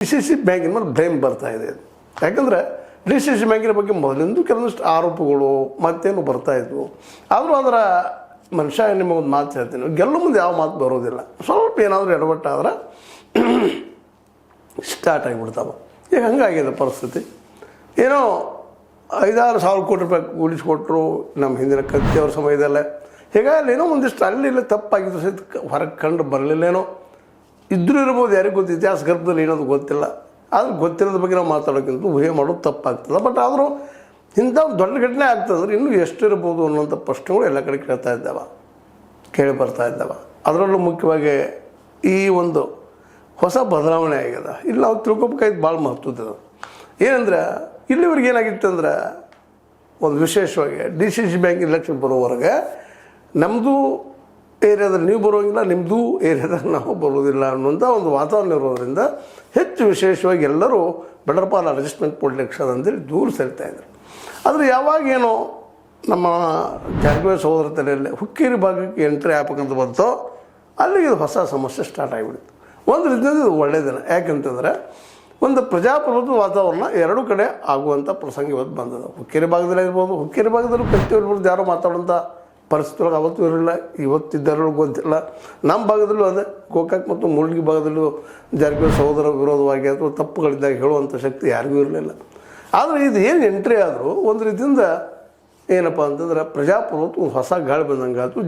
DCC ಬ್ಯಾಂಕಿನ ಮೇಲೆ blame ಬರ್ತಾ ಇದೆ. ಯಾಕಂದರೆ DCC ಬ್ಯಾಂಕಿನ ಬಗ್ಗೆ ಮೊದಲಿಂದ ಕೆಲವೊಂದಿಷ್ಟು ಆರೋಪಗಳು ಮತ್ತೇನು ಬರ್ತಾ ಇದ್ವು. ಆದರೂ ಅದರ ಮನುಷ್ಯ ನಿಮಗೊಂದು ಮಾತು ಹೇಳ್ತೀನಿ, ಗೆಲ್ಲೋ ಮುಂದೆ ಯಾವ ಮಾತು ಬರೋದಿಲ್ಲ. ಸ್ವಲ್ಪ ಏನಾದರೂ ಎಡವಟ್ಟಾದ್ರೆ ಸ್ಟಾರ್ಟ್ ಆಗಿಬಿಡ್ತಾವೆ. ಈಗ ಹಂಗಾಗಿದೆ ಪರಿಸ್ಥಿತಿ. ಏನೋ 5-6 ಸಾವಿರ ಕೋಟಿ ರೂಪಾಯಿ ಉಳಿಸ್ಕೊಟ್ರು ನಮ್ಮ ಹಿಂದಿನ ಕತ್ತಿಯವ್ರ ಸಮಯದಲ್ಲೇ. ಹೀಗಾಗಿ ಏನೋ ಒಂದಿಷ್ಟು ಅಲ್ಲಿ ಇಲ್ಲ ತಪ್ಪಾಗಿದ್ದು ಸಹಿತ ಹೊರಗೆ ಕಂಡು ಬರಲಿಲ್ಲೇನೋ ಇದ್ರೂ ಇರ್ಬೋದು, ಯಾರಿಗೂ ಗೊತ್ತು. ಇತಿಹಾಸ ಗರ್ಭದಲ್ಲಿ ಏನೋದು ಗೊತ್ತಿಲ್ಲ. ಆದ್ರೆ ಗೊತ್ತಿರೋದ್ರ ಬಗ್ಗೆ ನಾವು ಮಾತಾಡೋಕ್ಕಿಂತ ಊಹೆ ಮಾಡೋದು ತಪ್ಪಾಗ್ತದೆ. ಬಟ್ ಆದರೂ ಇಂಥ ಒಂದು ದೊಡ್ಡ ಘಟನೆ ಆಗ್ತದಂದ್ರೆ ಇನ್ನೂ ಎಷ್ಟಿರ್ಬೋದು ಅನ್ನೋಂಥ ಪ್ರಶ್ನೆಗಳು ಎಲ್ಲ ಕಡೆ ಕೇಳಿ ಬರ್ತಾ ಇದ್ದಾವೆ. ಅದರಲ್ಲೂ ಮುಖ್ಯವಾಗಿ ಈ ಒಂದು ಹೊಸ ಬದಲಾವಣೆ ಆಗ್ಯದ. ಇಲ್ಲಿ ನಾವು ತಿಳ್ಕೊಬೇಕಾಯ್ತು ಭಾಳ ಮಹತ್ವದ ಏನಂದ್ರೆ, ಇಲ್ಲಿವರೆಗೆ ಏನಾಗಿತ್ತು ಅಂದ್ರೆ ಒಂದು ವಿಶೇಷವಾಗಿ DCC ಬ್ಯಾಂಕ್ ಇಲೆಕ್ಷನ್ ಬರೋವರೆಗೆ ನಮ್ಮದು ಏರಿಯಾದಲ್ಲಿ ನೀವು ಬರೋಂಗಿಲ್ಲ, ನಿಮ್ಮದು ಏರಿಯಾದಾಗ ನಾವು ಬರೋದಿಲ್ಲ ಅನ್ನೋಂಥ ಒಂದು ವಾತಾವರಣ ಇರೋದರಿಂದ ಹೆಚ್ಚು ವಿಶೇಷವಾಗಿ ಎಲ್ಲರೂ ಬೆಡರ್ಪಾಲ್ ಅಡ್ಜಸ್ಟ್ಮೆಂಟ್ ಪೊಲಿಟಿಕ್ಸ್ ಅಂತೇಳಿ ದೂರ ಸರಿತಾಯಿದ್ರು. ಆದರೆ ಯಾವಾಗೇನೋ ನಮ್ಮ ಜಾರಕಿಹೊಳಿ ಸಹೋದರ ತಲೆಯಲ್ಲಿ ಹುಕ್ಕೇರಿ ಭಾಗಕ್ಕೆ ಎಂಟ್ರಿ ಹಾಕಬೇಕಂತ ಬಂತೋ ಅಲ್ಲಿಗೆ ಇದು ಹೊಸ ಸಮಸ್ಯೆ ಸ್ಟಾರ್ಟ್ ಆಗಿಬಿಡ್ತು. ಒಂದು ರೀತಿಯಿಂದ ಇದು ಒಳ್ಳೆಯದಿನ. ಯಾಕೆಂತಂದರೆ ಒಂದು ಪ್ರಜಾಪ್ರಭುತ್ವ ವಾತಾವರಣ ಎರಡೂ ಕಡೆ ಆಗುವಂಥ ಪ್ರಸಂಗ ಇವತ್ತು ಬಂದದ. ಹುಕ್ಕೇರಿ ಭಾಗದಲ್ಲಿ ಇರ್ಬೋದು, ಹುಕ್ಕೇರಿ ಭಾಗದಲ್ಲೂ ಕತ್ತಿರ್ಬೋದು, ಯಾರೋ ಮಾತಾಡೋಂಥ ಪರಿಸ್ಥಿತಿ ಒಳಗೆ ಅವತ್ತೂ ಇರಲಿಲ್ಲ, ಇವತ್ತಿದ್ದರೂ ಗೊತ್ತಿಲ್ಲ. ನಮ್ಮ ಭಾಗದಲ್ಲೂ ಅದೇ ಗೋಕಾಕ್ ಮತ್ತು ಮುಳ್ಗಿ ಭಾಗದಲ್ಲೂ ಜಾರಕಿಹೊಳಿ ಸಹೋದರ ವಿರೋಧವಾಗಿ ಅಥವಾ ತಪ್ಪುಗಳಿದ್ದಾಗ ಹೇಳುವಂಥ ಶಕ್ತಿ ಯಾರಿಗೂ ಇರಲಿಲ್ಲ. ಆದರೆ ಇದು ಏನು ಎಂಟ್ರಿ ಆದರೂ ಒಂದು ರೀತಿಯಿಂದ ಏನಪ್ಪ ಅಂತಂದ್ರೆ ಪ್ರಜಾಪ್ರಭುತ್ವ ಹೊಸ ಗಾಳಿ ಬಂದಂಗೆ ಆಯಿತು.